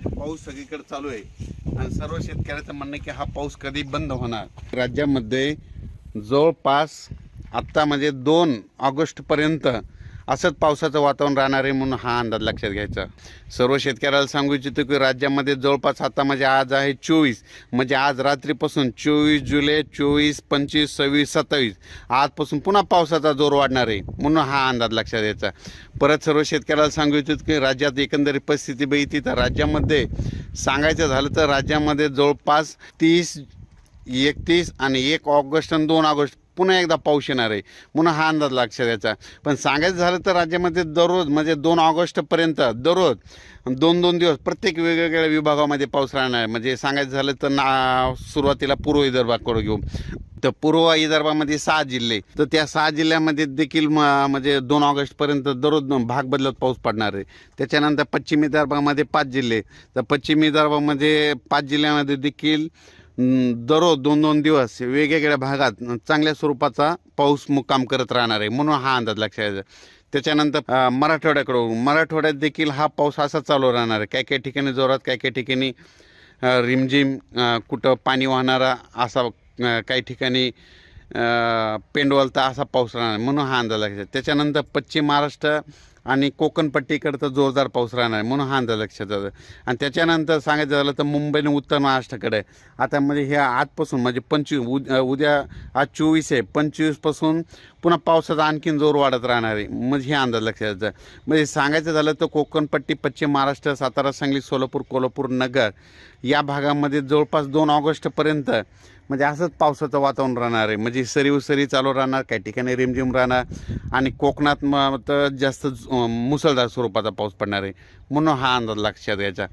पाऊस सगळीकडे चालू आहे आणि सर्व शेतकऱ्याचं म्हणणं आहे की हा पाऊस कधी बंद होणार। राज्यामध्ये जवळपास आत्ता म्हणजे 2 ऑगस्टपर्यंत असंच पावसाचं वातावरण राहणार आहे म्हणून हा अंदाज लक्षात घ्यायचा। सर्व शेतकऱ्याला सांगू इच्छितो की राज्यामध्ये जवळपास आता म्हणजे आज आहे 24, म्हणजे आज रात्रीपासून 24 जुलै, 24, 25, 26, 27 आजपासून पुन्हा पावसाचा जोर वाढणार आहे म्हणून हा अंदाज लक्षात घ्यायचा। परत सर्व शेतकऱ्याला सांगू इच्छितो की राज्यात एकंदरीत परिस्थिती बघितली तर राज्यामध्ये सांगायचं झालं तर राज्यामध्ये जवळपास 30, 31 आणि 1 ऑगस्ट आणि 2 ऑगस्ट पुन्हा एकदा पाऊस येणार आहे म्हणून हा अंदाज लक्षात द्यायचा। पण सांगायचं झालं तर राज्यामध्ये दररोज म्हणजे 2 ऑगस्टपर्यंत दररोज 2-2 दिवस प्रत्येक वेगवेगळ्या विभागामध्ये पाऊस राहणार आहे। म्हणजे सांगायचं झालं तर सुरुवातीला पूर्व विदर्भाकडे घेऊ तर पूर्व विदर्भामध्ये 6 जिल्हे, तर त्या 6 जिल्ह्यामध्ये देखील म्हणजे 2 ऑगस्टपर्यंत दररोज भाग बदलत पाऊस पडणार आहे। त्याच्यानंतर पश्चिम विदर्भामध्ये 5 जिल्हे, तर पश्चिम विदर्भामध्ये 5 जिल्ह्यामध्ये देखील दररोज 2-2 दिवस वेगवेगळ्या भागात चांगल्या स्वरूपाचा पाऊस मुक्काम करत राहणार आहे म्हणून हा अंदाज लक्षात घ्यायचा। त्याच्यानंतर मराठवाड्यात देखील हा पाऊस असा चालू राहणार आहे। काही ठिकाणी जोरात, काही ठिकाणी रिमझिम, कुठं पाणी वाहणारा असा, काही ठिकाणी पेंडवलता असा पाऊस राहणार म्हणून हा अंदाज लक्षात। त्याच्यानंतर पश्चिम महाराष्ट्र आणि कोकणपट्टीकडे तर जोरदार पाऊस राहणार आहे म्हणून हा अंदाज लक्षात जातो। आणि त्याच्यानंतर सांगायचं झालं तर मुंबई आणि उत्तर महाराष्ट्राकडे आता म्हणजे ह्या आजपासून म्हणजे 25 उद्या आज 24 आहे, 25पासून पुन्हा पावसाचा आणखीन जोर वाढत राहणार आहे म्हणजे हे अंदाज लक्षात द्यायचा। म्हणजे सांगायचं झालं तर कोकणपट्टी, पश्चिम महाराष्ट्र, सातारा, सांगली, सोलापूर, कोल्हापूर, नगर या भागामध्ये जवळपास 2 ऑगस्टपर्यंत म्हणजे असंच पावसाचं वातावरण राहणार आहे। म्हणजे सरी चालू राहणार, काही ठिकाणी रिमझिम राहणार आणि कोकणात तर जास्त मुसळधार स्वरूपाचा पाऊस पडणार आहे म्हणून हा अंदाज लक्षात घ्यायचा।